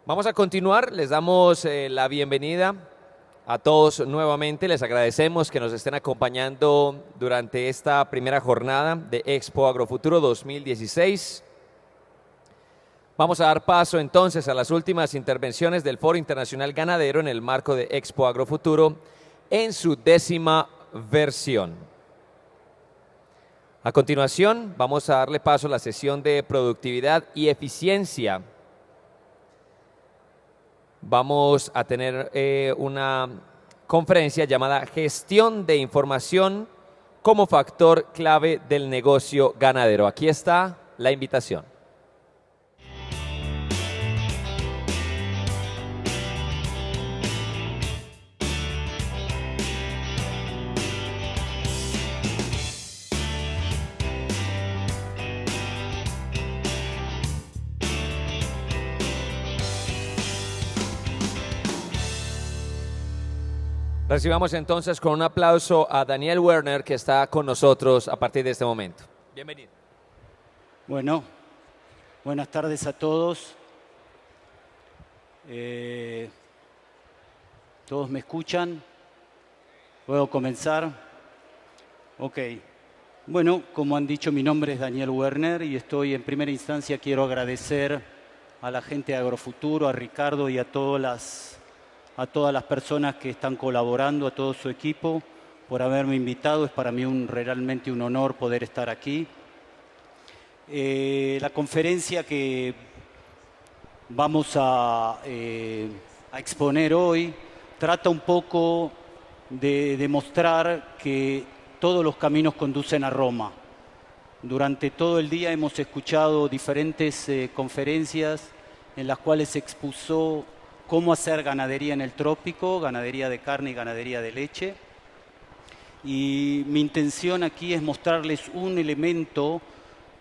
Vamos a continuar, les damos la bienvenida a todos nuevamente, les agradecemos que nos estén acompañando durante esta primera jornada de Expo Agrofuturo 2016. Vamos a dar paso entonces a las últimas intervenciones del Foro Internacional Ganadero en el marco de Expo Agrofuturo en su 10ª versión. A continuación vamos a darle paso a la sesión de productividad y eficiencia. Vamos a tener una conferencia llamada Gestión de Información como factor clave del negocio ganadero. Aquí está la invitación. Recibamos entonces con un aplauso a Daniel Werner, que está con nosotros a partir de este momento. Bienvenido. Bueno, buenas tardes a todos. ¿Todos me escuchan? ¿Puedo comenzar? Ok. Bueno, como han dicho, mi nombre es Daniel Werner y estoy en primera instancia, quiero agradecer a la gente de Agrofuturo, a Ricardo y a todas las personas que están colaborando, a todo su equipo, por haberme invitado. Es para mí realmente un honor poder estar aquí. La conferencia que vamos a exponer hoy trata un poco de demostrar que todos los caminos conducen a Roma. Durante todo el día hemos escuchado diferentes conferencias en las cuales se expuso cómo hacer ganadería en el trópico, ganadería de carne y ganadería de leche. Y mi intención aquí es mostrarles un elemento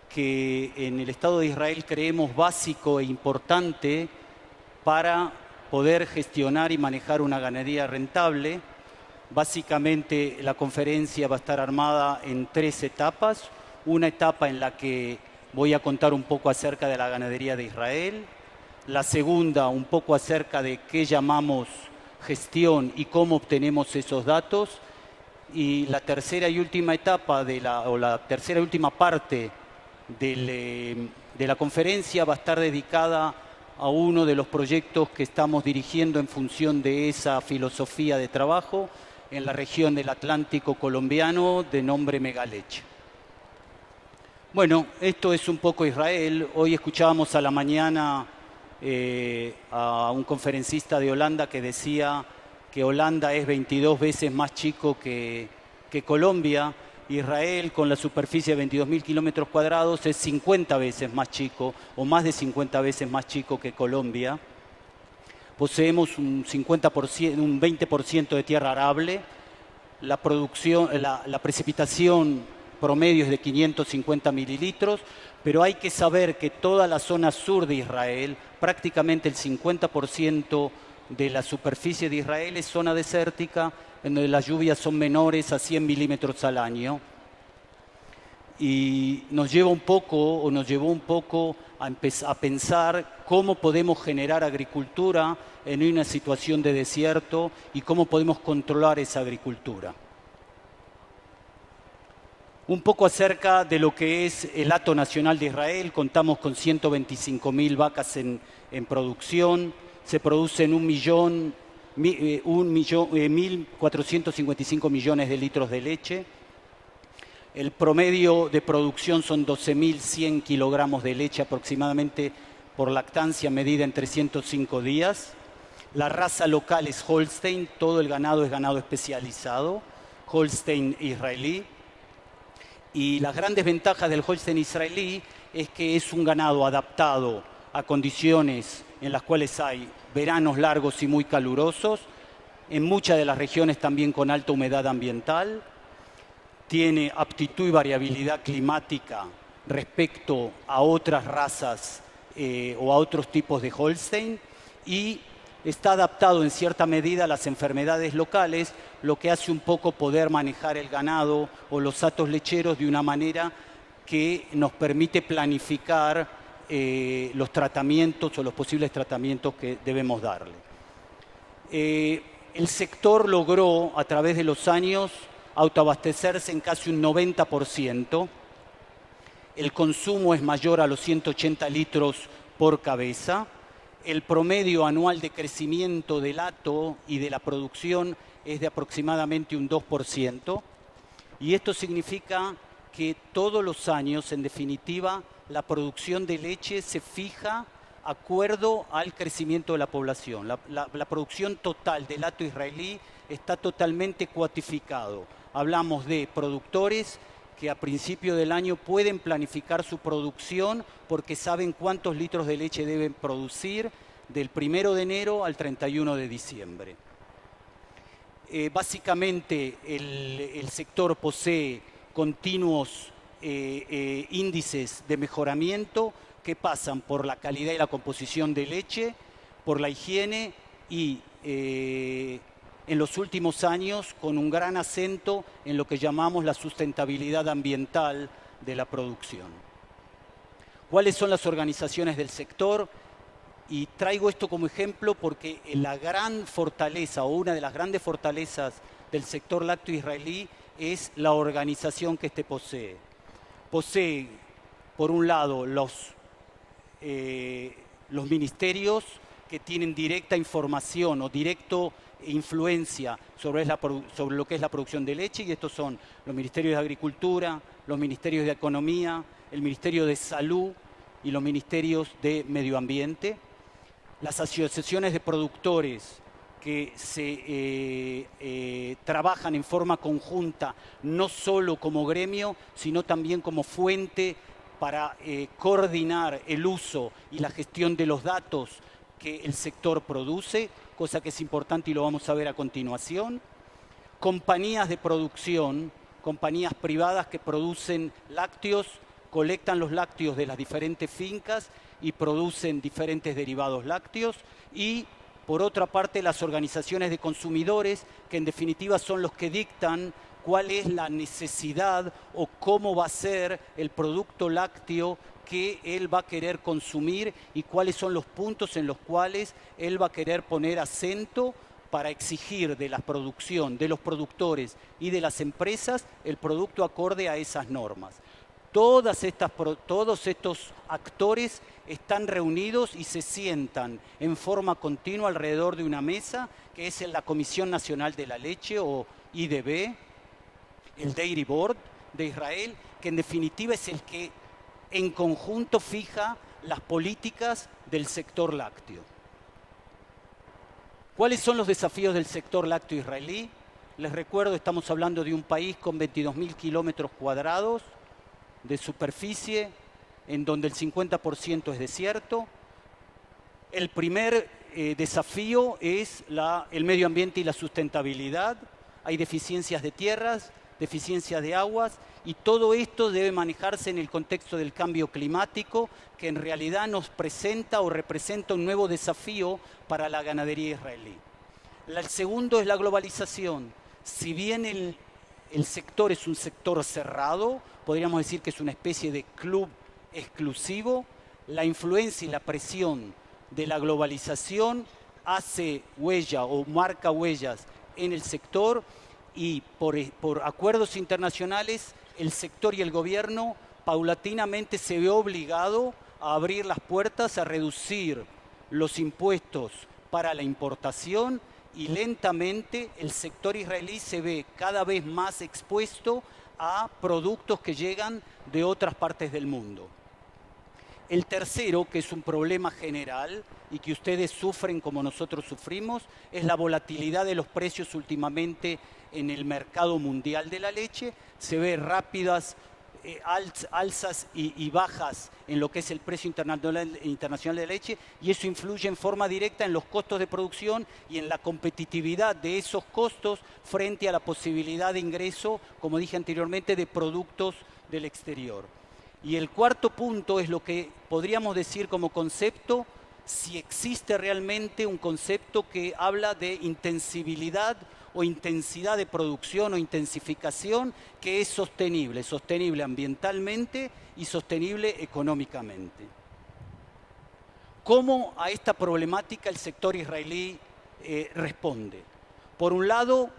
que en el Estado de Israel creemos básico e importante para poder gestionar y manejar una ganadería rentable. Básicamente la conferencia va a estar armada en 3 etapas. Una etapa en la que voy a contar un poco acerca de la ganadería de Israel. La segunda, un poco acerca de qué llamamos gestión y cómo obtenemos esos datos. Y la tercera y última etapa, la tercera y última parte de la conferencia va a estar dedicada a uno de los proyectos que estamos dirigiendo en función de esa filosofía de trabajo en la región del Atlántico colombiano de nombre Megaleche. Bueno, esto es un poco Israel. Hoy escuchábamos a la mañana a un conferencista de Holanda que decía que Holanda es 22 veces más chico que Colombia. Israel, con la superficie de 22.000 kilómetros cuadrados, es 50 veces más chico o más de 50 veces más chico que Colombia. Poseemos un 20% de tierra arable. La precipitación promedio es de 550 mililitros, pero hay que saber que toda la zona sur de Israel, prácticamente el 50% de la superficie de Israel es zona desértica, en donde las lluvias son menores a 100 milímetros al año. Y nos llevó un poco a pensar cómo podemos generar agricultura en una situación de desierto y cómo podemos controlar esa agricultura. Un poco acerca de lo que es el Hato Nacional de Israel. Contamos con 125.000 vacas en producción. Se producen 1.455 millones de litros de leche. El promedio de producción son 12.100 kilogramos de leche aproximadamente por lactancia medida en 305 días. La raza local es Holstein. Todo el ganado es ganado especializado, Holstein israelí. Y las grandes ventajas del Holstein israelí es que es un ganado adaptado a condiciones en las cuales hay veranos largos y muy calurosos, en muchas de las regiones también con alta humedad ambiental, tiene aptitud y variabilidad climática respecto a otras razas o a otros tipos de Holstein, y está adaptado en cierta medida a las enfermedades locales, lo que hace un poco poder manejar el ganado o los hatos lecheros de una manera que nos permite planificar los tratamientos o los posibles tratamientos que debemos darle. El sector logró a través de los años autoabastecerse en casi un 90%. El consumo es mayor a los 180 litros por cabeza. El promedio anual de crecimiento del hato y de la producción es de aproximadamente un 2%. Y esto significa que todos los años, en definitiva, la producción de leche se fija acuerdo al crecimiento de la población. La producción total del hato israelí está totalmente cuantificado. Hablamos de productores que a principio del año pueden planificar su producción porque saben cuántos litros de leche deben producir del 1 de enero al 31 de diciembre. Básicamente el sector posee continuos índices de mejoramiento que pasan por la calidad y la composición de leche, por la higiene y en los últimos años con un gran acento en lo que llamamos la sustentabilidad ambiental de la producción. ¿Cuáles son las organizaciones del sector? Y traigo esto como ejemplo porque la gran fortaleza o una de las grandes fortalezas del sector lácteo israelí es la organización que este posee. Posee, por un lado, los ministerios que tienen directa información o directa influencia sobre lo que es la producción de leche, y estos son los ministerios de Agricultura, los ministerios de Economía, el Ministerio de Salud y los ministerios de Medio Ambiente. Las asociaciones de productores que trabajan en forma conjunta, no solo como gremio, sino también como fuente para coordinar el uso y la gestión de los datos que el sector produce, cosa que es importante y lo vamos a ver a continuación. Compañías de producción, compañías privadas que producen lácteos, colectan los lácteos de las diferentes fincas y producen diferentes derivados lácteos, y por otra parte las organizaciones de consumidores, que en definitiva son los que dictan cuál es la necesidad o cómo va a ser el producto lácteo que él va a querer consumir y cuáles son los puntos en los cuales él va a querer poner acento para exigir de la producción, de los productores y de las empresas el producto acorde a esas normas. Todos estos actores están reunidos y se sientan en forma continua alrededor de una mesa que es la Comisión Nacional de la Leche o IDB, el Dairy Board de Israel, que en definitiva es el que en conjunto fija las políticas del sector lácteo. ¿Cuáles son los desafíos del sector lácteo israelí? Les recuerdo, estamos hablando de un país con 22.000 kilómetros cuadrados de superficie, en donde el 50% es desierto. El primer desafío es el medio ambiente y la sustentabilidad. Hay deficiencias de tierras, deficiencias de aguas, y todo esto debe manejarse en el contexto del cambio climático, que en realidad nos presenta o representa un nuevo desafío para la ganadería israelí. El segundo es la globalización. Si bien el sector es un sector cerrado, podríamos decir que es una especie de club exclusivo, la influencia y la presión de la globalización hace huella o marca huellas en el sector, y por acuerdos internacionales el sector y el gobierno paulatinamente se ve obligado a abrir las puertas, a reducir los impuestos para la importación, y lentamente el sector israelí se ve cada vez más expuesto a productos que llegan de otras partes del mundo. El tercero, que es un problema general y que ustedes sufren como nosotros sufrimos, es la volatilidad de los precios últimamente en el mercado mundial de la leche. Se ve rápidas alzas y bajas en lo que es el precio internacional de leche, y eso influye en forma directa en los costos de producción y en la competitividad de esos costos frente a la posibilidad de ingreso, como dije anteriormente, de productos del exterior. Y el cuarto punto es lo que podríamos decir como concepto, si existe realmente un concepto que habla de intensibilidad o intensidad de producción o intensificación, que es sostenible ambientalmente y sostenible económicamente. ¿Cómo a esta problemática el sector israelí responde? Por un lado,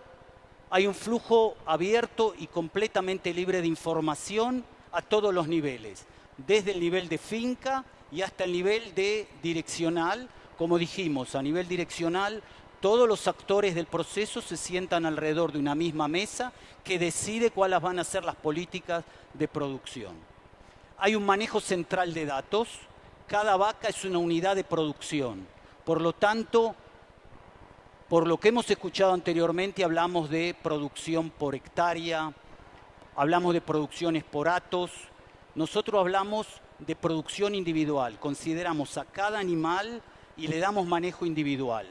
hay un flujo abierto y completamente libre de información a todos los niveles, desde el nivel de finca y hasta el nivel de direccional. Como dijimos, a nivel direccional, todos los actores del proceso se sientan alrededor de una misma mesa que decide cuáles van a ser las políticas de producción. Hay un manejo central de datos. Cada vaca es una unidad de producción. Por lo tanto, por lo que hemos escuchado anteriormente, hablamos de producción por hectárea, hablamos de producciones por atos. Nosotros hablamos de producción individual. Consideramos a cada animal y le damos manejo individual.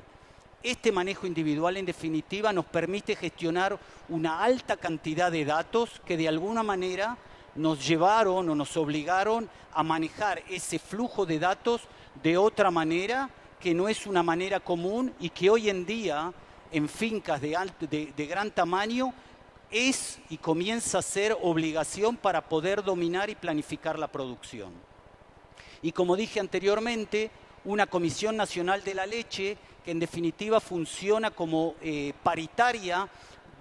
Este manejo individual, en definitiva, nos permite gestionar una alta cantidad de datos que de alguna manera nos llevaron o nos obligaron a manejar ese flujo de datos de otra manera, que no es una manera común y que hoy en día en fincas de gran tamaño es y comienza a ser obligación para poder dominar y planificar la producción. Y como dije anteriormente, una Comisión Nacional de la Leche que en definitiva funciona como paritaria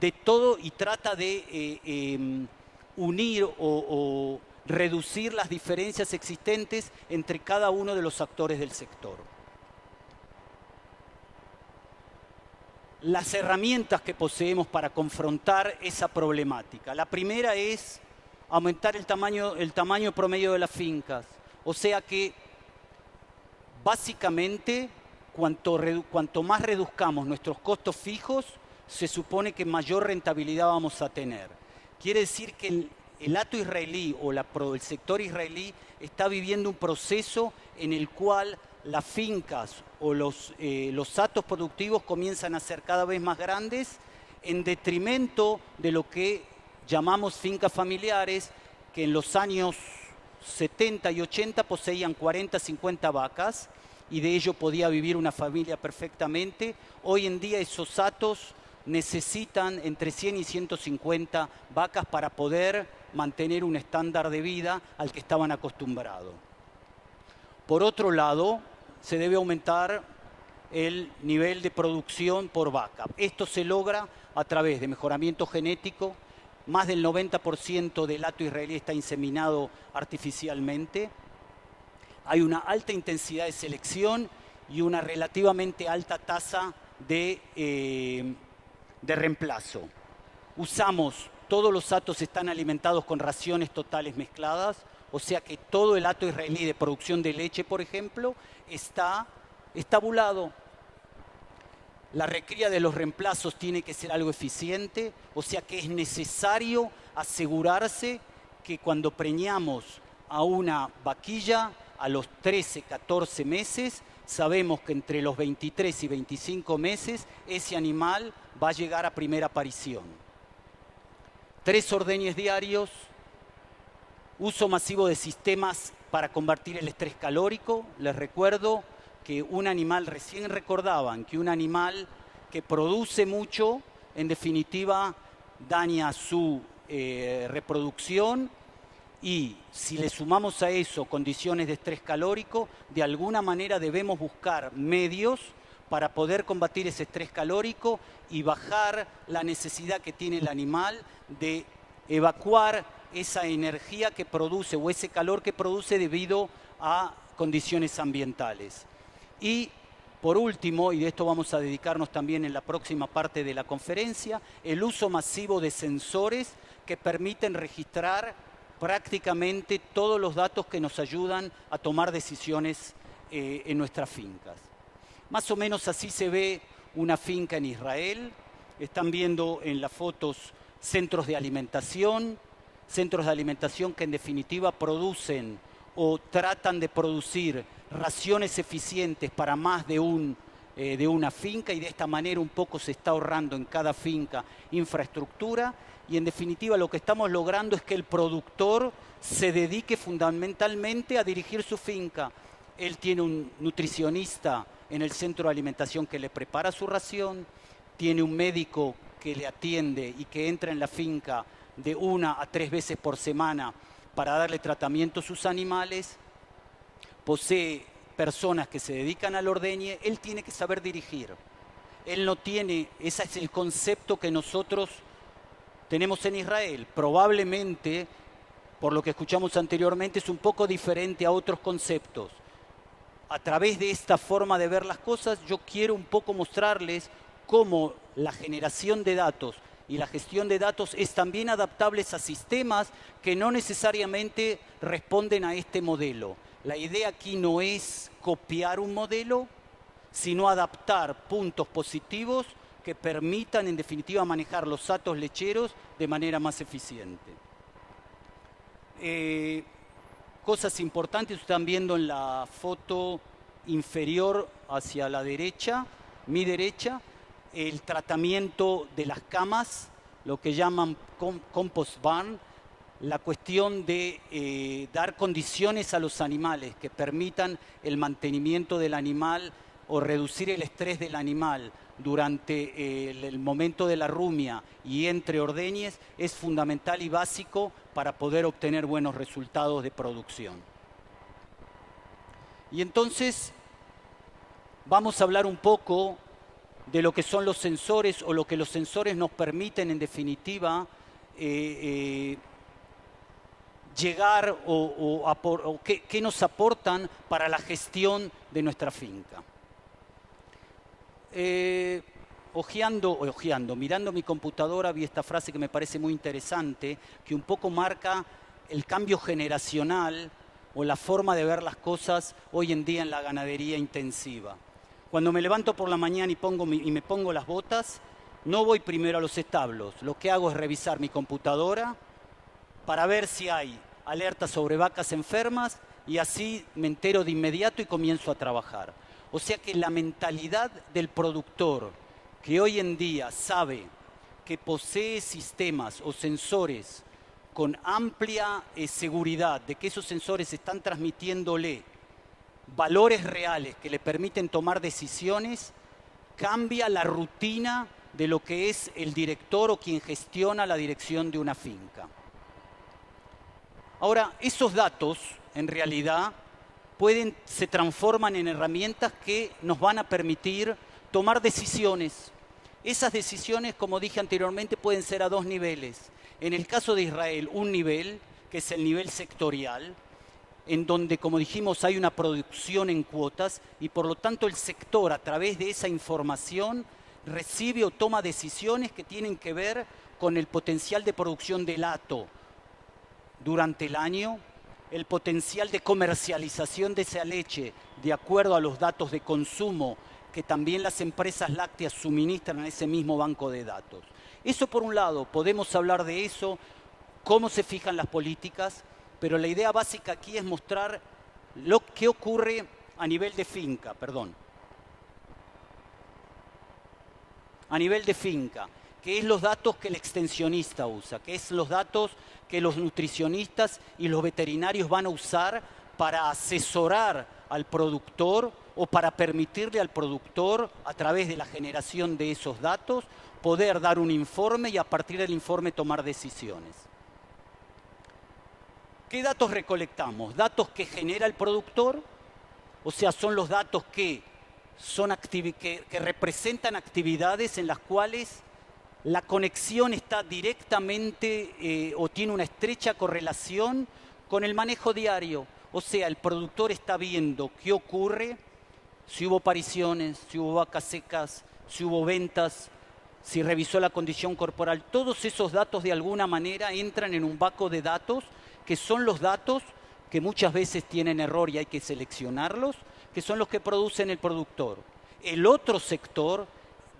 de todo y trata de unir o reducir las diferencias existentes entre cada uno de los actores del sector. Las herramientas que poseemos para confrontar esa problemática. La primera es aumentar el tamaño promedio de las fincas. O sea que básicamente cuanto más reduzcamos nuestros costos fijos, se supone que mayor rentabilidad vamos a tener. Quiere decir que el hato israelí o el sector israelí está viviendo un proceso en el cual las fincas o los hatos productivos comienzan a ser cada vez más grandes en detrimento de lo que llamamos fincas familiares, que en los años 70 y 80 poseían 40, 50 vacas y de ello podía vivir una familia perfectamente. Hoy en día esos hatos necesitan entre 100 y 150 vacas para poder mantener un estándar de vida al que estaban acostumbrados. Por otro lado, se debe aumentar el nivel de producción por vaca. Esto se logra a través de mejoramiento genético. Más del 90% del hato israelí está inseminado artificialmente. Hay una alta intensidad de selección y una relativamente alta tasa de reemplazo. Todos los hatos están alimentados con raciones totales mezcladas, o sea que todo el hato israelí de producción de leche, por ejemplo, está estabulado. La recría de los reemplazos tiene que ser algo eficiente, o sea que es necesario asegurarse que cuando preñamos a una vaquilla a los 13, 14 meses, sabemos que entre los 23 y 25 meses ese animal va a llegar a primera aparición. 3 ordeñes diarios, uso masivo de sistemas para combatir el estrés calórico. Les recuerdo que un animal, recién recordaban que un animal que produce mucho, en definitiva, daña su reproducción, y si le sumamos a eso condiciones de estrés calórico, de alguna manera debemos buscar medios para poder combatir ese estrés calórico y bajar la necesidad que tiene el animal de evacuar esa energía que produce o ese calor que produce debido a condiciones ambientales. Y por último, y de esto vamos a dedicarnos también en la próxima parte de la conferencia, el uso masivo de sensores que permiten registrar prácticamente todos los datos que nos ayudan a tomar decisiones en nuestras fincas. Más o menos así se ve una finca en Israel. Están viendo en las fotos centros de alimentación que en definitiva producen o tratan de producir raciones eficientes para más de una finca, y de esta manera un poco se está ahorrando en cada finca infraestructura, y en definitiva lo que estamos logrando es que el productor se dedique fundamentalmente a dirigir su finca. Él tiene un nutricionista en el centro de alimentación que le prepara su ración, tiene un médico que le atiende y que entra en la finca de 1 a 3 veces por semana para darle tratamiento a sus animales, posee personas que se dedican al ordeñe, él tiene que saber dirigir. Él no tiene, ese es el concepto que nosotros tenemos en Israel. Probablemente, por lo que escuchamos anteriormente, es un poco diferente a otros conceptos. A través de esta forma de ver las cosas, yo quiero un poco mostrarles cómo la generación de datos y la gestión de datos es también adaptable a sistemas que no necesariamente responden a este modelo. La idea aquí no es copiar un modelo, sino adaptar puntos positivos que permitan en definitiva manejar los hatos lecheros de manera más eficiente. Cosas importantes, están viendo en la foto inferior hacia la derecha, mi derecha, el tratamiento de las camas, lo que llaman compost barn, la cuestión de dar condiciones a los animales que permitan el mantenimiento del animal o reducir el estrés del animal durante el momento de la rumia y entre ordeñes es fundamental y básico para poder obtener buenos resultados de producción. Y entonces vamos a hablar un poco de lo que son los sensores o lo que los sensores nos permiten en definitiva llegar o qué nos aportan para la gestión de nuestra finca. Mirando mi computadora, vi esta frase que me parece muy interesante, que un poco marca el cambio generacional o la forma de ver las cosas hoy en día en la ganadería intensiva. Cuando me levanto por la mañana y me pongo las botas, no voy primero a los establos. Lo que hago es revisar mi computadora para ver si hay alertas sobre vacas enfermas y así me entero de inmediato y comienzo a trabajar. O sea que la mentalidad del productor que hoy en día sabe que posee sistemas o sensores con amplia seguridad de que esos sensores están transmitiéndole valores reales que le permiten tomar decisiones, cambia la rutina de lo que es el director o quien gestiona la dirección de una finca. Ahora, esos datos, en realidad, se transforman en herramientas que nos van a permitir tomar decisiones. Esas decisiones, como dije anteriormente, pueden ser a dos niveles. En el caso de Israel, un nivel, que es el nivel sectorial, en donde, como dijimos, hay una producción en cuotas y por lo tanto el sector, a través de esa información, recibe o toma decisiones que tienen que ver con el potencial de producción del hato durante el año, el potencial de comercialización de esa leche de acuerdo a los datos de consumo que también las empresas lácteas suministran a ese mismo banco de datos. Eso por un lado, podemos hablar de eso, cómo se fijan las políticas, pero la idea básica aquí es mostrar lo que ocurre a nivel de finca, a nivel de finca, que es los datos que el extensionista usa, que es los datos que los nutricionistas y los veterinarios van a usar para asesorar al productor o para permitirle al productor, a través de la generación de esos datos, poder dar un informe y a partir del informe tomar decisiones. ¿Qué datos recolectamos? Datos que genera el productor, o sea, son los datos que representan actividades en las cuales la conexión está directamente o tiene una estrecha correlación con el manejo diario. O sea, el productor está viendo qué ocurre, si hubo pariciones, si hubo vacas secas, si hubo ventas, si revisó la condición corporal. Todos esos datos de alguna manera entran en un banco de datos que son los datos que muchas veces tienen error y hay que seleccionarlos, que son los que producen el productor. El otro sector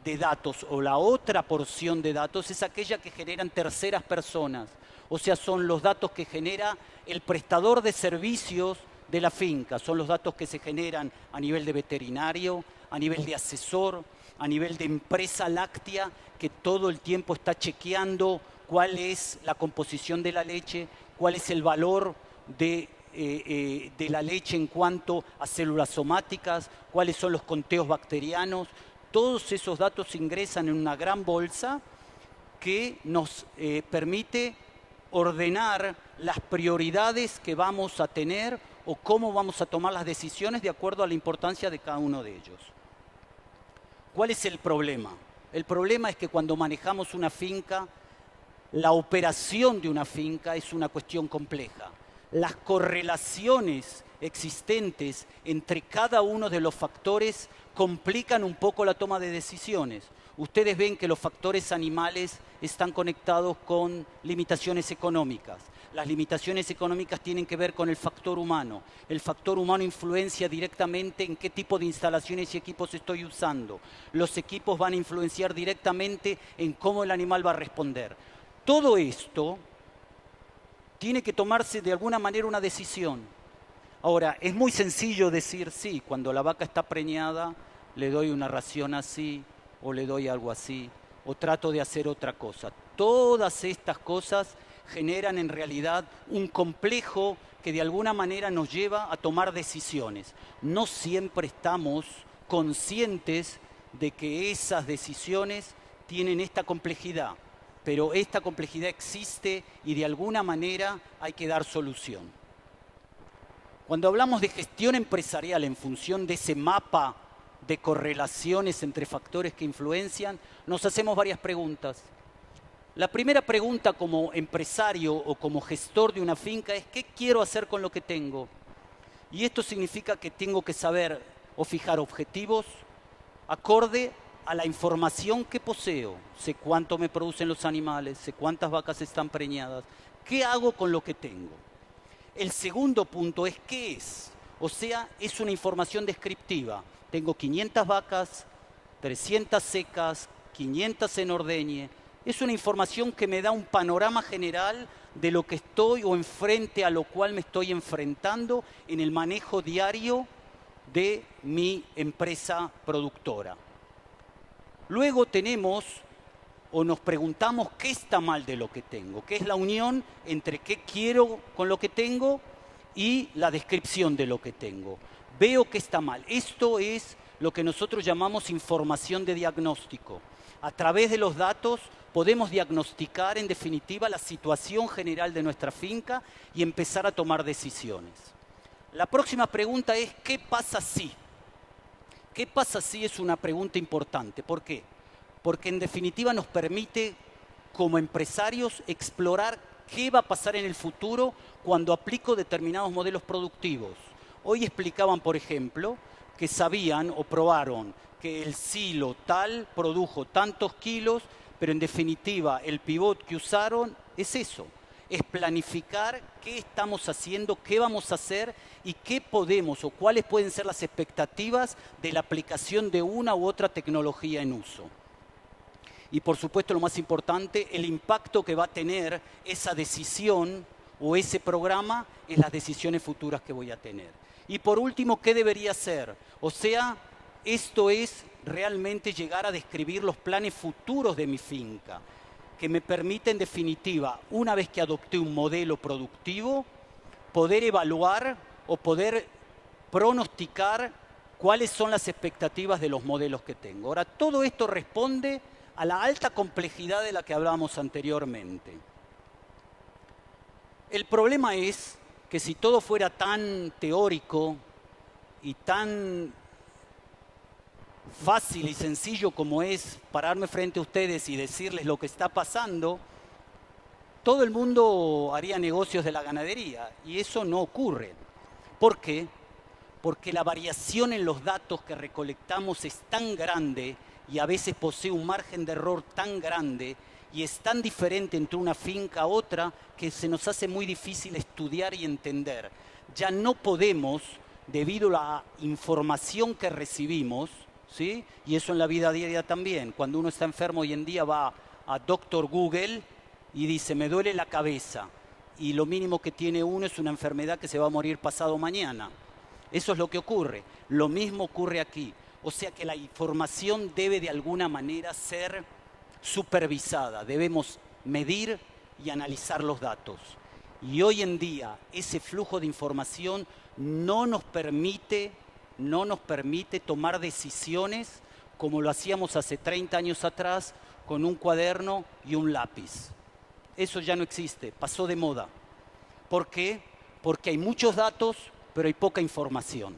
de datos o la otra porción de datos es aquella que generan terceras personas, o sea, son los datos que genera el prestador de servicios de la finca, son los datos que se generan a nivel de veterinario, a nivel de asesor, a nivel de empresa láctea que todo el tiempo está chequeando cuál es la composición de la leche, cuál es el valor de la leche en cuanto a células somáticas, cuáles son los conteos bacterianos. Todos esos datos ingresan en una gran bolsa que nos permite ordenar las prioridades que vamos a tener o cómo vamos a tomar las decisiones de acuerdo a la importancia de cada uno de ellos. ¿Cuál es el problema? El problema es que cuando manejamos una finca, la operación de una finca es una cuestión compleja. Las correlaciones existentes entre cada uno de los factores complican un poco la toma de decisiones. Ustedes ven que los factores animales están conectados con limitaciones económicas. Las limitaciones económicas tienen que ver con el factor humano. El factor humano influencia directamente en qué tipo de instalaciones y equipos estoy usando. Los equipos van a influenciar directamente en cómo el animal va a responder. Todo esto tiene que tomarse de alguna manera una decisión. Ahora, es muy sencillo decir, sí, cuando la vaca está preñada, le doy una ración así, o le doy algo así, o trato de hacer otra cosa. Todas estas cosas generan en realidad un complejo que de alguna manera nos lleva a tomar decisiones. No siempre estamos conscientes de que esas decisiones tienen esta complejidad, pero esta complejidad existe y de alguna manera hay que dar solución. Cuando hablamos de gestión empresarial en función de ese mapa de correlaciones entre factores que influencian, nos hacemos varias preguntas. La primera pregunta como empresario o como gestor de una finca es ¿qué quiero hacer con lo que tengo? Y esto significa que tengo que saber o fijar objetivos acorde a la información que poseo. Sé cuánto me producen los animales, sé cuántas vacas están preñadas. ¿Qué hago con lo que tengo? El segundo punto es ¿qué es? O sea, es una información descriptiva. Tengo 500 vacas, 300 secas, 500 en ordeñe. Es una información que me da un panorama general de lo que estoy o enfrente a lo cual me estoy enfrentando en el manejo diario de mi empresa productora. Luego tenemos o nos preguntamos qué está mal de lo que tengo, qué es la unión entre qué quiero con lo que tengo y la descripción de lo que tengo. Veo que está mal. Esto es lo que nosotros llamamos información de diagnóstico. A través de los datos podemos diagnosticar en definitiva la situación general de nuestra finca y empezar a tomar decisiones. La próxima pregunta es ¿qué pasa si? ¿Qué pasa si? Es una pregunta importante. ¿Por qué? Porque en definitiva nos permite como empresarios explorar qué va a pasar en el futuro cuando aplico determinados modelos productivos. Hoy explicaban, por ejemplo, que sabían o probaron que el silo tal produjo tantos kilos, pero en definitiva el pivot que usaron es eso, es planificar qué estamos haciendo, qué vamos a hacer y qué podemos o cuáles pueden ser las expectativas de la aplicación de una u otra tecnología en uso. Y por supuesto lo más importante, el impacto que va a tener esa decisión o ese programa en las decisiones futuras que voy a tener. Y por último, ¿qué debería hacer? O sea, esto es realmente llegar a describir los planes futuros de mi finca, que me permite en definitiva, una vez que adopté un modelo productivo, poder evaluar o poder pronosticar cuáles son las expectativas de los modelos que tengo. Ahora, todo esto responde a la alta complejidad de la que hablábamos anteriormente. El problema es que si todo fuera tan teórico y tan fácil y sencillo como es pararme frente a ustedes y decirles lo que está pasando, todo el mundo haría negocios de la ganadería y eso no ocurre. ¿Por qué? Porque la variación en los datos que recolectamos es tan grande y a veces posee un margen de error tan grande y es tan diferente entre una finca a otra que se nos hace muy difícil estudiar y entender. Ya no podemos, debido a la información que recibimos, ¿sí? Y eso en la vida diaria también. Cuando uno está enfermo hoy en día va a Doctor Google y dice, me duele la cabeza. Y lo mínimo que tiene uno es una enfermedad que se va a morir pasado mañana. Eso es lo que ocurre. Lo mismo ocurre aquí. O sea que la información debe de alguna manera ser supervisada. Debemos medir y analizar los datos. Y hoy en día ese flujo de información no nos permite tomar decisiones como lo hacíamos hace 30 años atrás con un cuaderno y un lápiz. Eso ya no existe, pasó de moda. ¿Por qué? Porque hay muchos datos pero hay poca información.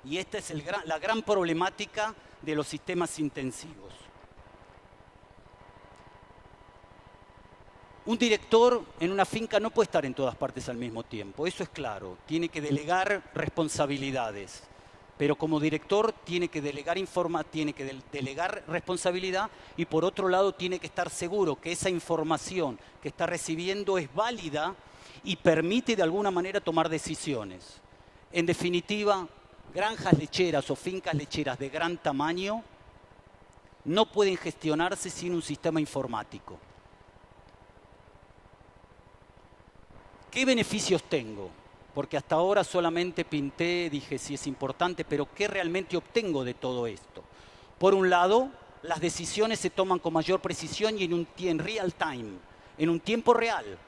Y esta es la gran problemática de los sistemas intensivos. Un director en una finca no puede estar en todas partes al mismo tiempo, eso es claro. Tiene que delegar responsabilidades, pero como director tiene que delegar delegar responsabilidad y por otro lado tiene que estar seguro que esa información que está recibiendo es válida y permite de alguna manera tomar decisiones. En definitiva, granjas lecheras o fincas lecheras de gran tamaño no pueden gestionarse sin un sistema informático. ¿Qué beneficios tengo? Porque hasta ahora solamente pinté, dije si es importante, pero ¿qué realmente obtengo de todo esto? Por un lado, las decisiones se toman con mayor precisión y en real time, en un tiempo real.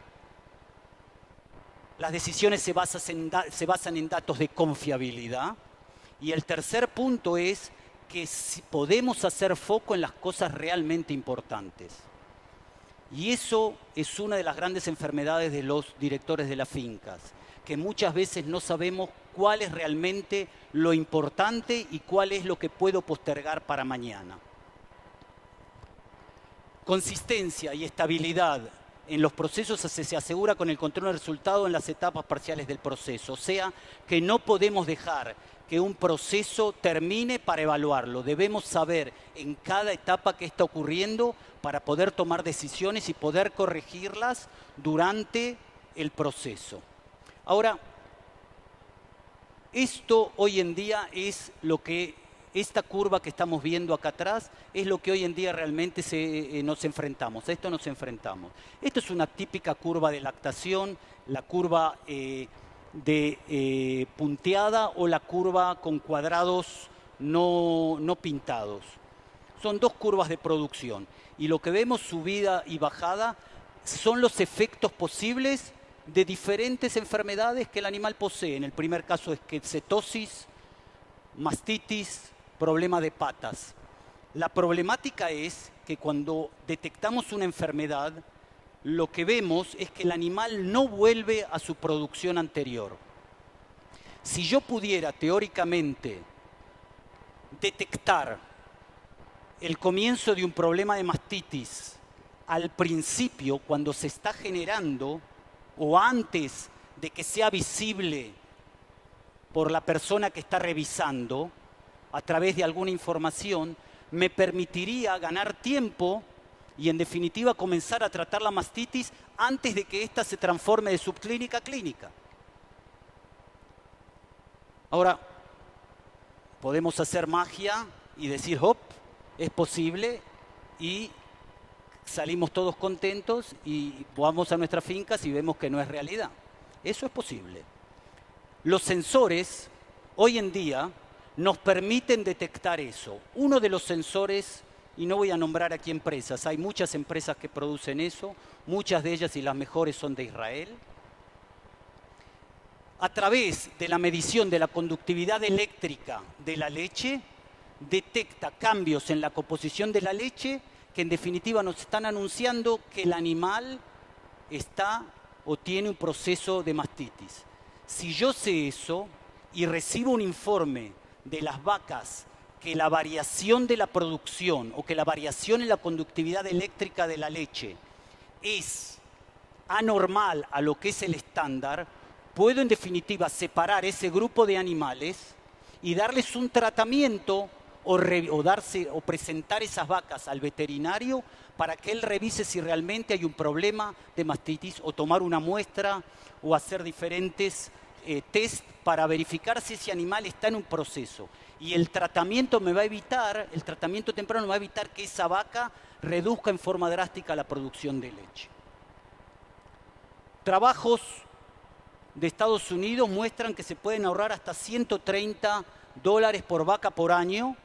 Las decisiones se basan en datos de confiabilidad. Y el tercer punto es que podemos hacer foco en las cosas realmente importantes. Y eso es una de las grandes enfermedades de los directores de las fincas, que muchas veces no sabemos cuál es realmente lo importante y cuál es lo que puedo postergar para mañana. Consistencia y estabilidad en los procesos se asegura con el control del resultado en las etapas parciales del proceso. O sea, que no podemos dejar que un proceso termine para evaluarlo. Debemos saber en cada etapa qué está ocurriendo para poder tomar decisiones y poder corregirlas durante el proceso. Ahora, esto hoy en día es lo que, esta curva que estamos viendo acá atrás, es lo que hoy en día realmente nos enfrentamos. A esto nos enfrentamos. Esto es una típica curva de lactación, la curva punteada o la curva con cuadrados no pintados. Son dos curvas de producción y lo que vemos subida y bajada son los efectos posibles de diferentes enfermedades que el animal posee. En el primer caso es cetosis, mastitis, problema de patas. La problemática es que cuando detectamos una enfermedad, lo que vemos es que el animal no vuelve a su producción anterior. Si yo pudiera teóricamente detectar el comienzo de un problema de mastitis al principio, cuando se está generando, o antes de que sea visible por la persona que está revisando, a través de alguna información, me permitiría ganar tiempo y en definitiva comenzar a tratar la mastitis antes de que ésta se transforme de subclínica a clínica. Ahora, podemos hacer magia y decir, hop, es posible, y salimos todos contentos y vamos a nuestras fincas y vemos que no es realidad. Eso es posible. Los sensores, hoy en día, nos permiten detectar eso. Uno de los sensores, y no voy a nombrar aquí empresas, hay muchas empresas que producen eso, muchas de ellas y las mejores son de Israel. A través de la medición de la conductividad eléctrica de la leche, detecta cambios en la composición de la leche que en definitiva nos están anunciando que el animal está o tiene un proceso de mastitis. Si yo sé eso y recibo un informe de las vacas que la variación de la producción o que la variación en la conductividad eléctrica de la leche es anormal a lo que es el estándar, puedo en definitiva separar ese grupo de animales y darles un tratamiento o presentar esas vacas al veterinario para que él revise si realmente hay un problema de mastitis o tomar una muestra o hacer diferentes test para verificar si ese animal está en un proceso. Y el tratamiento el tratamiento temprano me va a evitar que esa vaca reduzca en forma drástica la producción de leche. Trabajos de Estados Unidos muestran que se pueden ahorrar hasta $130 por vaca por año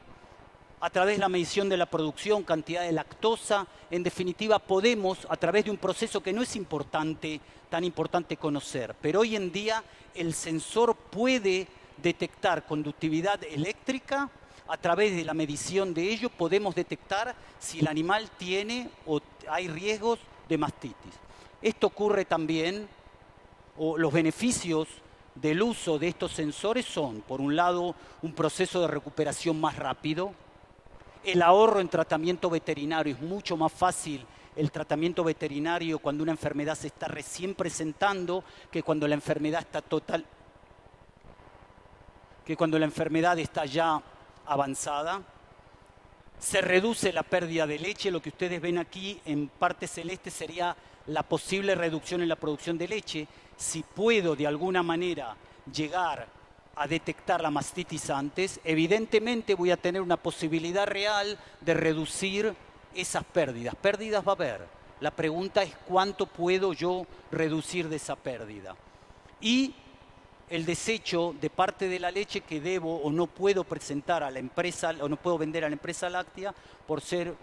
a través de la medición de la producción, cantidad de lactosa. En definitiva, podemos, a través de un proceso que no es tan importante conocer, pero hoy en día el sensor puede detectar conductividad eléctrica. A través de la medición de ello podemos detectar si el animal tiene o hay riesgos de mastitis. Esto ocurre también, o los beneficios del uso de estos sensores son, por un lado, un proceso de recuperación más rápido, el ahorro en tratamiento veterinario. Es mucho más fácil el tratamiento veterinario cuando una enfermedad se está recién presentando que cuando la enfermedad está ya avanzada. Se reduce la pérdida de leche. Lo que ustedes ven aquí en parte celeste sería la posible reducción en la producción de leche. Si puedo de alguna manera llegar a detectar la mastitis antes, evidentemente voy a tener una posibilidad real de reducir esas pérdidas. Pérdidas va a haber. La pregunta es cuánto puedo yo reducir de esa pérdida. Y el desecho de parte de la leche que debo o no puedo presentar a la empresa o no puedo vender a la empresa láctea por ser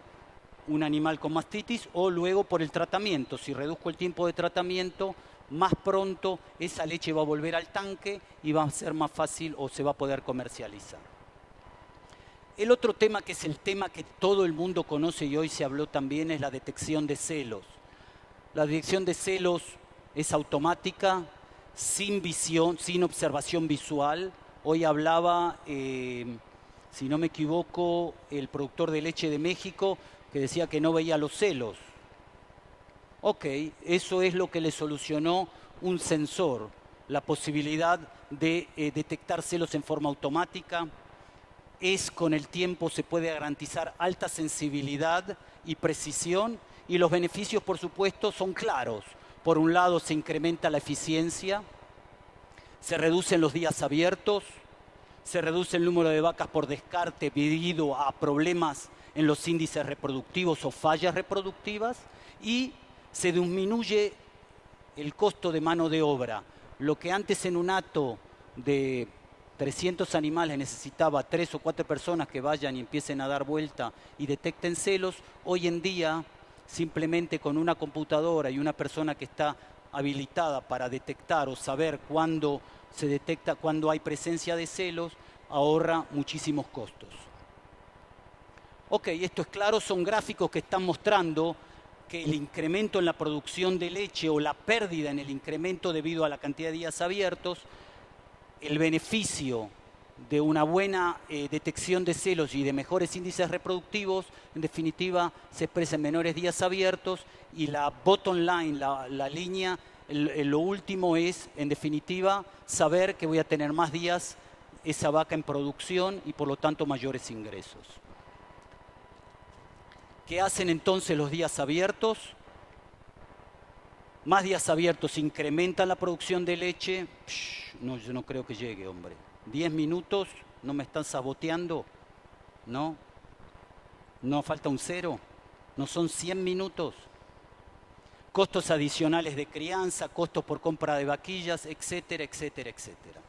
un animal con mastitis o luego por el tratamiento. Si reduzco el tiempo de tratamiento, más pronto esa leche va a volver al tanque y va a ser más fácil o se va a poder comercializar. El otro tema, que es el tema que todo el mundo conoce y hoy se habló también, es la detección de celos. La detección de celos es automática, sin visión, sin observación visual. Hoy hablaba, si no me equivoco, el productor de leche de México que decía que no veía los celos. Ok, eso es lo que le solucionó un sensor, la posibilidad de detectar celos en forma automática. Con el tiempo se puede garantizar alta sensibilidad y precisión, y los beneficios, por supuesto, son claros. Por un lado, se incrementa la eficiencia, se reducen los días abiertos, se reduce el número de vacas por descarte debido a problemas en los índices reproductivos o fallas reproductivas, y se disminuye el costo de mano de obra. Lo que antes en un hato de 300 animales necesitaba 3 o 4 personas que vayan y empiecen a dar vuelta y detecten celos, hoy en día simplemente con una computadora y una persona que está habilitada para detectar o saber cuándo se detecta, cuándo hay presencia de celos, ahorra muchísimos costos. Ok, esto es claro, son gráficos que están mostrando que el incremento en la producción de leche o la pérdida en el incremento debido a la cantidad de días abiertos, el beneficio de una buena detección de celos y de mejores índices reproductivos, en definitiva, se expresa en menores días abiertos, y la bottom line, la línea, lo último es, en definitiva, saber que voy a tener más días esa vaca en producción y por lo tanto mayores ingresos. ¿Qué hacen entonces los días abiertos? Más días abiertos incrementan la producción de leche. No, yo no creo que llegue, hombre. 10 minutos, ¿no me están saboteando? ¿No? ¿No falta un cero? ¿No son 100 minutos? Costos adicionales de crianza, costos por compra de vaquillas, etcétera, etcétera, etcétera.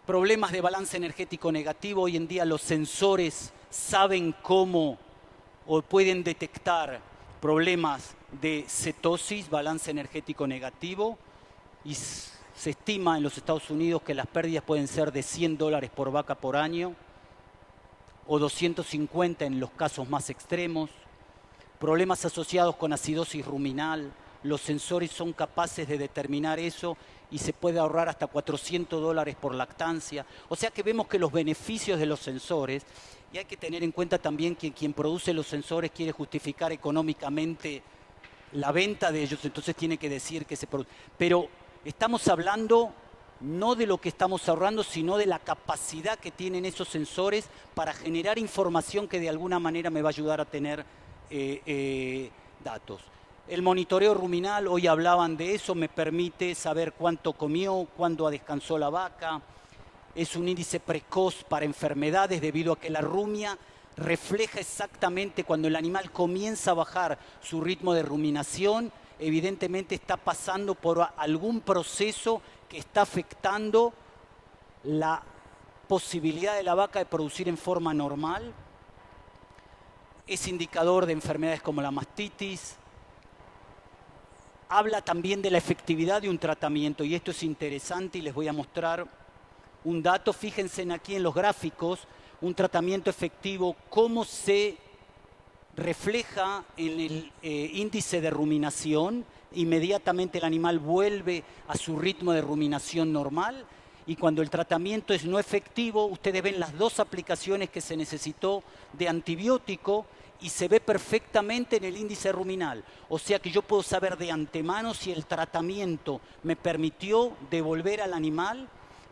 Problemas de balance energético negativo. Hoy en día los sensores saben cómo o pueden detectar problemas de cetosis, balance energético negativo, y se estima en los Estados Unidos que las pérdidas pueden ser de $100 por vaca por año o 250 en los casos más extremos. Problemas asociados con acidosis ruminal. Los sensores son capaces de determinar eso y se puede ahorrar hasta $400 por lactancia. O sea que vemos que los beneficios de los sensores, y hay que tener en cuenta también que quien produce los sensores quiere justificar económicamente la venta de ellos, entonces tiene que decir que se produce. Pero estamos hablando no de lo que estamos ahorrando, sino de la capacidad que tienen esos sensores para generar información que de alguna manera me va a ayudar a tener datos. El monitoreo ruminal, hoy hablaban de eso, me permite saber cuánto comió, cuándo descansó la vaca. Es un índice precoz para enfermedades debido a que la rumia refleja exactamente cuando el animal comienza a bajar su ritmo de ruminación, evidentemente está pasando por algún proceso que está afectando la posibilidad de la vaca de producir en forma normal. Es indicador de enfermedades como la mastitis. Habla también de la efectividad de un tratamiento, y esto es interesante y les voy a mostrar un dato. Fíjense aquí en los gráficos, un tratamiento efectivo, cómo se refleja en el índice de ruminación, inmediatamente el animal vuelve a su ritmo de ruminación normal. Y cuando el tratamiento es no efectivo, ustedes ven las dos aplicaciones que se necesitó de antibiótico y se ve perfectamente en el índice ruminal. O sea que yo puedo saber de antemano si el tratamiento me permitió devolver al animal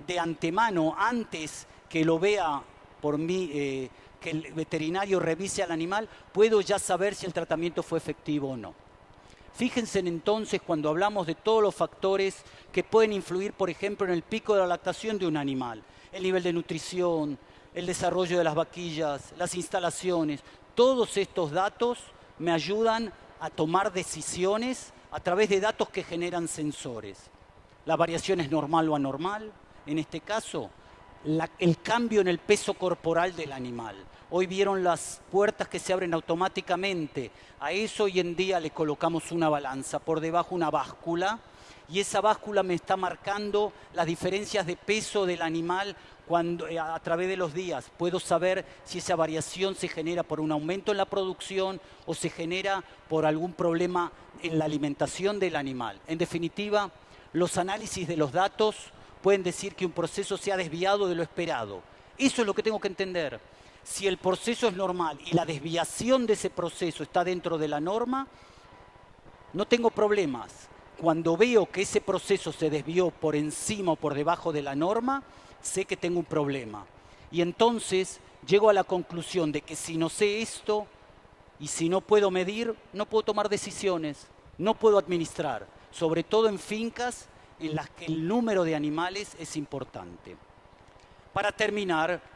de antemano, antes que lo vea por mí, que el veterinario revise al animal, puedo ya saber si el tratamiento fue efectivo o no. Fíjense entonces cuando hablamos de todos los factores que pueden influir, por ejemplo, en el pico de la lactación de un animal. El nivel de nutrición, el desarrollo de las vaquillas, las instalaciones. Todos estos datos me ayudan a tomar decisiones a través de datos que generan sensores. La variación es normal o anormal. En este caso, el cambio en el peso corporal del animal. Hoy vieron las puertas que se abren automáticamente. A eso hoy en día le colocamos una balanza, por debajo una báscula, y esa báscula me está marcando las diferencias de peso del animal a través de los días. Puedo saber si esa variación se genera por un aumento en la producción o se genera por algún problema en la alimentación del animal. En definitiva, los análisis de los datos pueden decir que un proceso se ha desviado de lo esperado. Eso es lo que tengo que entender. Si el proceso es normal y la desviación de ese proceso está dentro de la norma, no tengo problemas. Cuando veo que ese proceso se desvió por encima o por debajo de la norma, sé que tengo un problema. Y entonces llego a la conclusión de que si no sé esto y si no puedo medir, no puedo tomar decisiones, no puedo administrar, sobre todo en fincas en las que el número de animales es importante. Para terminar,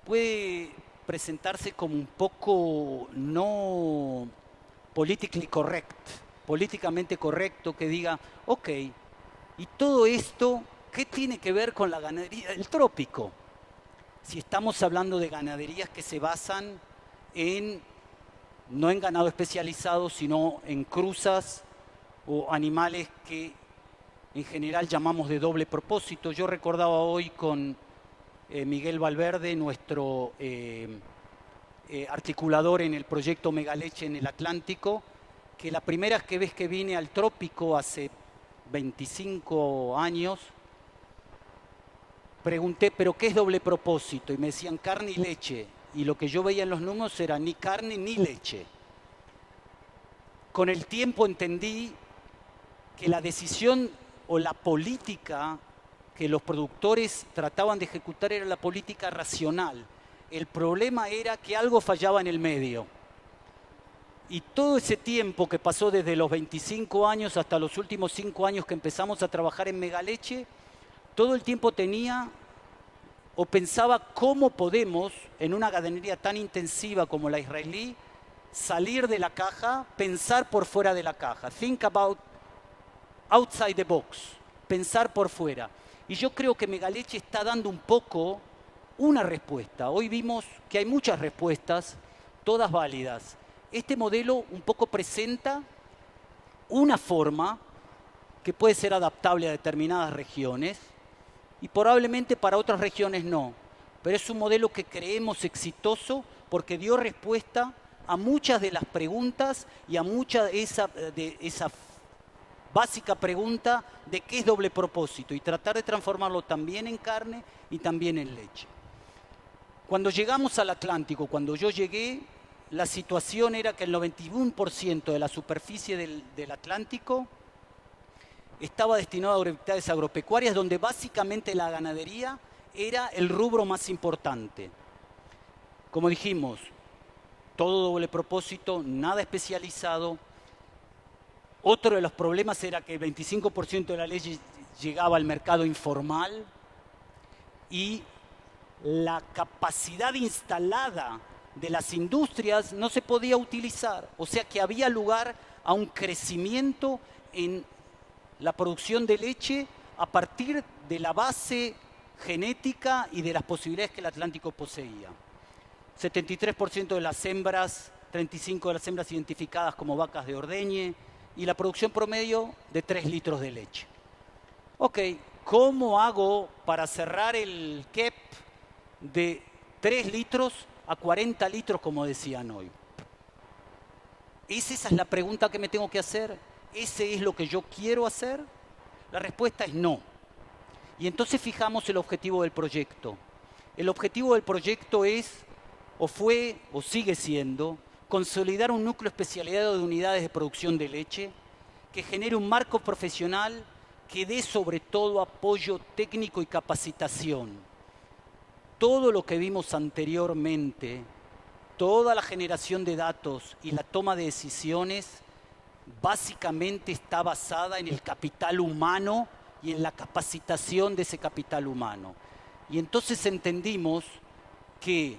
puede presentarse como un poco no políticamente correcto, que diga, ok, ¿y todo esto qué tiene que ver con la ganadería del trópico? Si estamos hablando de ganaderías que se basan no en ganado especializado, sino en cruzas o animales que en general llamamos de doble propósito. Yo recordaba hoy con Miguel Valverde, nuestro articulador en el proyecto Megaleche en el Atlántico, que la primera vez que vine al trópico hace 25 años, pregunté, ¿pero qué es doble propósito? Y me decían carne y leche. Y lo que yo veía en los números era ni carne ni leche. Con el tiempo entendí que la decisión o la política que los productores trataban de ejecutar era la política racional. El problema era que algo fallaba en el medio. Y todo ese tiempo que pasó desde los 25 años hasta los últimos 5 años que empezamos a trabajar en Megaleche, todo el tiempo tenía o pensaba cómo podemos, en una ganadería tan intensiva como la israelí, salir de la caja, pensar por fuera de la caja. Think about outside the box, pensar por fuera. Y yo creo que Megaleche está dando un poco una respuesta. Hoy vimos que hay muchas respuestas, todas válidas. Este modelo un poco presenta una forma que puede ser adaptable a determinadas regiones y probablemente para otras regiones no. Pero es un modelo que creemos exitoso porque dio respuesta a muchas de las preguntas y a mucha de esa básica pregunta de qué es doble propósito y tratar de transformarlo también en carne y también en leche. Cuando llegamos al Atlántico, cuando yo llegué, la situación era que el 91% de la superficie del Atlántico estaba destinado a actividades agropecuarias, donde básicamente la ganadería era el rubro más importante. Como dijimos, todo doble propósito, nada especializado. Otro de los problemas era que el 25% de la leche llegaba al mercado informal y la capacidad instalada de las industrias no se podía utilizar. O sea que había lugar a un crecimiento en la producción de leche a partir de la base genética y de las posibilidades que el Atlántico poseía. 73% de las hembras, 35% de las hembras identificadas como vacas de ordeñe y la producción promedio de 3 litros de leche. Ok, ¿cómo hago para cerrar el KEP de 3 litros a 40 litros como decían hoy? Esa es la pregunta que me tengo que hacer? ¿Ese es lo que yo quiero hacer? La respuesta es no. Y entonces fijamos el objetivo del proyecto. El objetivo del proyecto es, o fue, o sigue siendo, consolidar un núcleo especializado de unidades de producción de leche que genere un marco profesional que dé sobre todo apoyo técnico y capacitación. Todo lo que vimos anteriormente, toda la generación de datos y la toma de decisiones, básicamente está basada en el capital humano y en la capacitación de ese capital humano. Y entonces entendimos que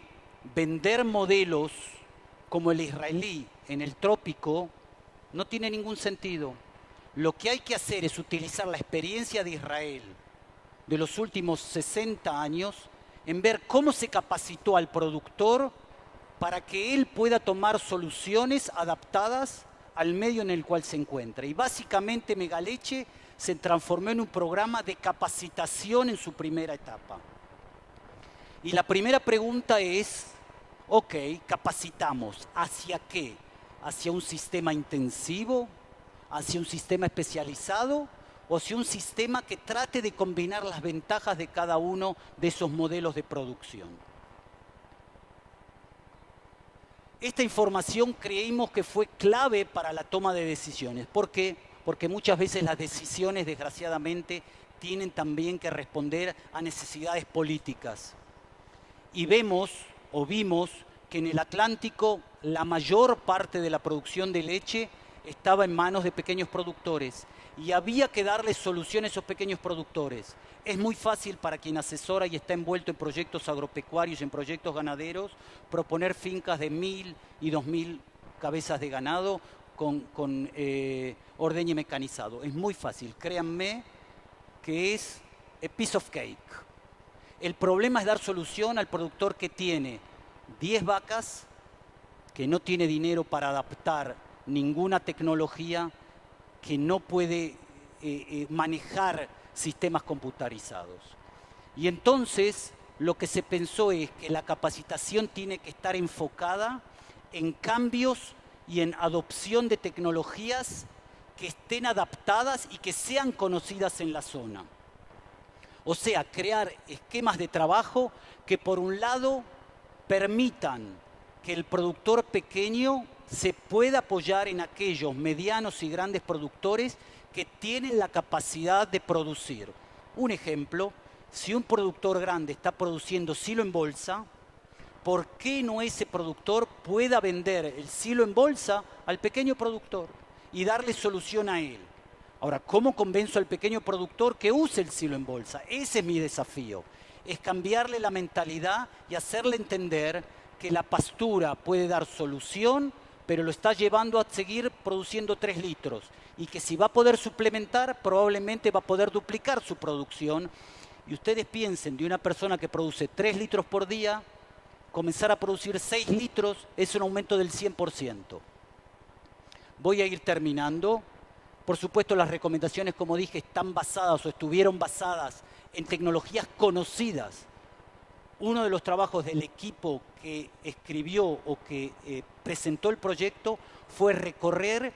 vender modelos como el israelí en el trópico no tiene ningún sentido. Lo que hay que hacer es utilizar la experiencia de Israel de los últimos 60 años en ver cómo se capacitó al productor para que él pueda tomar soluciones adaptadas al medio en el cual se encuentra. Y básicamente Megaleche se transformó en un programa de capacitación en su primera etapa. Y la primera pregunta es, ok, capacitamos, ¿hacia qué? ¿Hacia un sistema intensivo? ¿Hacia un sistema especializado? ¿O hacia un sistema que trate de combinar las ventajas de cada uno de esos modelos de producción? Esta información creímos que fue clave para la toma de decisiones. ¿Por qué? Porque muchas veces las decisiones, desgraciadamente, tienen también que responder a necesidades políticas. Y vimos que en el Atlántico la mayor parte de la producción de leche estaba en manos de pequeños productores y había que darle solución a esos pequeños productores. Es muy fácil para quien asesora y está envuelto en proyectos agropecuarios, en proyectos ganaderos, proponer fincas de 1.000 y 2.000 cabezas de ganado con ordeñe mecanizado. Es muy fácil, créanme que es a piece of cake. El problema es dar solución al productor que tiene 10 vacas, que no tiene dinero para adaptar ninguna tecnología, que no puede manejar sistemas computarizados. Y entonces lo que se pensó es que la capacitación tiene que estar enfocada en cambios y en adopción de tecnologías que estén adaptadas y que sean conocidas en la zona. O sea, crear esquemas de trabajo que por un lado permitan que el productor pequeño se pueda apoyar en aquellos medianos y grandes productores que tienen la capacidad de producir. Un ejemplo, si un productor grande está produciendo silo en bolsa, ¿por qué no ese productor pueda vender el silo en bolsa al pequeño productor y darle solución a él? Ahora, ¿cómo convenzo al pequeño productor que use el silo en bolsa? Ese es mi desafío, es cambiarle la mentalidad y hacerle entender que la pastura puede dar solución, pero lo está llevando a seguir produciendo 3 litros y que si va a poder suplementar, probablemente va a poder duplicar su producción. Y ustedes piensen, de una persona que produce 3 litros por día, comenzar a producir 6 litros es un aumento del 100%. Voy a ir terminando. Por supuesto, las recomendaciones, como dije, están basadas o estuvieron basadas en tecnologías conocidas. Uno de los trabajos del equipo que escribió o que presentó el proyecto fue recorrer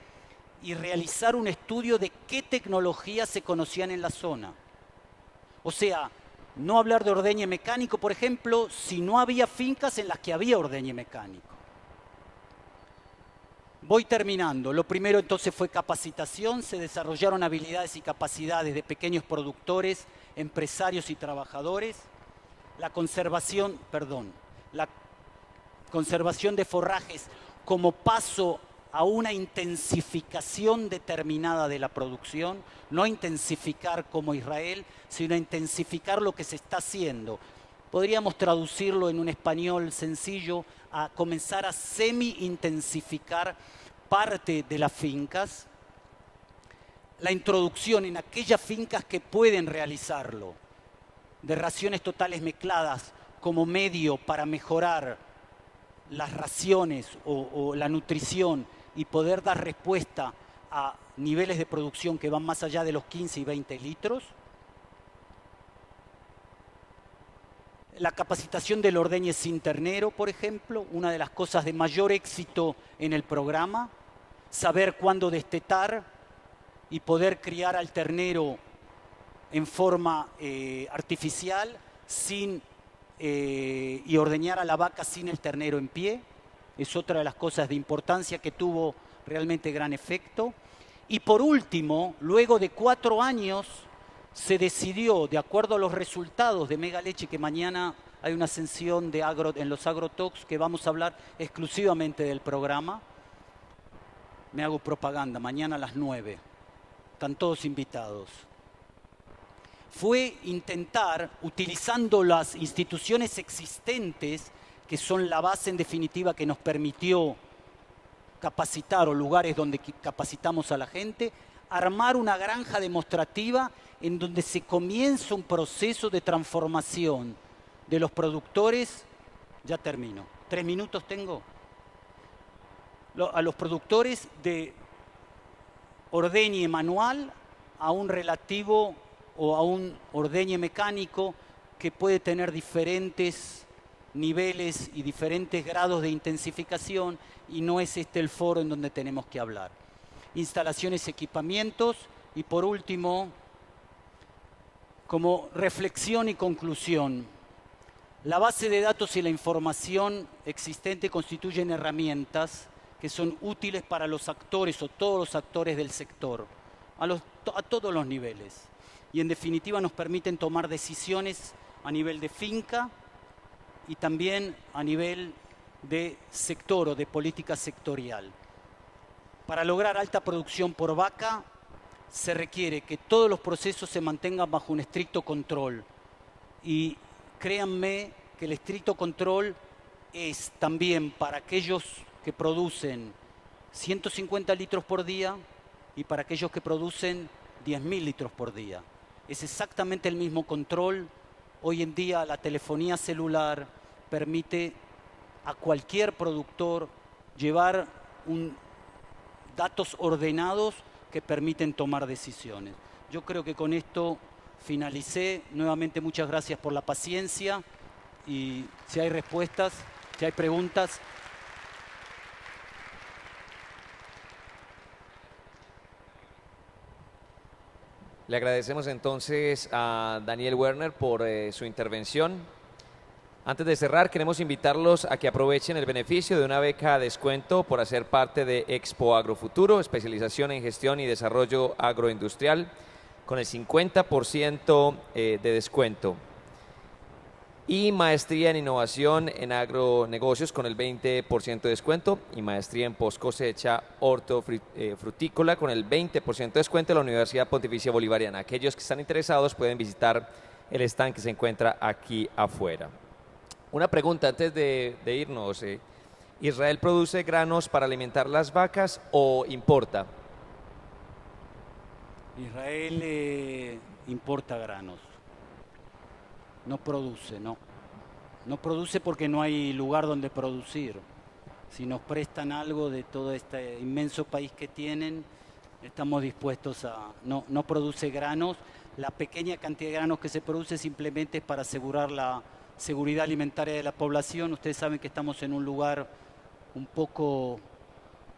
y realizar un estudio de qué tecnologías se conocían en la zona. O sea, no hablar de ordeñe mecánico, por ejemplo, si no había fincas en las que había ordeñe mecánico. Voy terminando. Lo primero entonces fue capacitación, se desarrollaron habilidades y capacidades de pequeños productores, empresarios y trabajadores. La conservación de forrajes como paso a una intensificación determinada de la producción, no intensificar como Israel, sino intensificar lo que se está haciendo. Podríamos traducirlo en un español sencillo a comenzar a semi-intensificar parte de las fincas, la introducción en aquellas fincas que pueden realizarlo, de raciones totales mezcladas como medio para mejorar las raciones o la nutrición y poder dar respuesta a niveles de producción que van más allá de los 15 y 20 litros. La capacitación del ordeñe sin ternero, por ejemplo, una de las cosas de mayor éxito en el programa. saber cuándo destetar y poder criar al ternero en forma artificial y ordeñar a la vaca sin el ternero en pie. Es otra de las cosas de importancia que tuvo realmente gran efecto. Y por último, luego de 4 años, se decidió, de acuerdo a los resultados de Mega Leche, que mañana hay una sesión en los AgroTalks que vamos a hablar exclusivamente del programa. Me hago propaganda, mañana a las 9. Están todos invitados. Fue intentar, utilizando las instituciones existentes, que son la base en definitiva que nos permitió capacitar, o lugares donde capacitamos a la gente, armar una granja demostrativa en donde se comienza un proceso de transformación de los productores. Ya termino. 3 minutos tengo. A los productores de ordeñe manual a un relativo o a un ordeñe mecánico que puede tener diferentes niveles y diferentes grados de intensificación, y no es este el foro en donde tenemos que hablar. Instalaciones, equipamientos, y por último, como reflexión y conclusión, la base de datos y la información existente constituyen herramientas que son útiles para los actores o todos los actores del sector, a todos los niveles. Y en definitiva nos permiten tomar decisiones a nivel de finca y también a nivel de sector o de política sectorial. Para lograr alta producción por vaca se requiere que todos los procesos se mantengan bajo un estricto control. Y créanme que el estricto control es también para aquellos que producen 150 litros por día y para aquellos que producen 10.000 litros por día. Es exactamente el mismo control. Hoy en día la telefonía celular permite a cualquier productor llevar datos ordenados que permiten tomar decisiones. Yo creo que con esto finalicé. Nuevamente muchas gracias por la paciencia, y si hay respuestas, si hay preguntas. Le agradecemos entonces a Daniel Werner por su intervención. Antes de cerrar, queremos invitarlos a que aprovechen el beneficio de una beca a descuento por hacer parte de Expo Agrofuturo, especialización en gestión y desarrollo agroindustrial, con el 50% de descuento. Y maestría en innovación en agronegocios con el 20% de descuento, y maestría en post cosecha hortofrutícola con el 20% de descuento de la Universidad Pontificia Bolivariana. Aquellos que están interesados pueden visitar el stand que se encuentra aquí afuera. Una pregunta antes de irnos. ¿Israel produce granos para alimentar las vacas o importa? Israel importa granos. No produce, no. No produce porque no hay lugar donde producir. Si nos prestan algo de todo este inmenso país que tienen, estamos dispuestos a... No produce granos. La pequeña cantidad de granos que se produce simplemente es para asegurar la seguridad alimentaria de la población. Ustedes saben que estamos en un lugar un poco,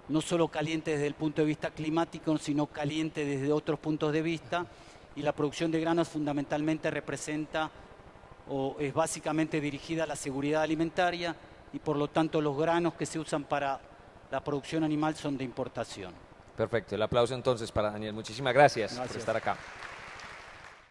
no solo caliente desde el punto de vista climático, sino caliente desde otros puntos de vista, y la producción de granos fundamentalmente representa o es básicamente dirigida a la seguridad alimentaria, y por lo tanto los granos que se usan para la producción animal son de importación. Perfecto, el aplauso entonces para Daniel. Muchísimas gracias por estar acá.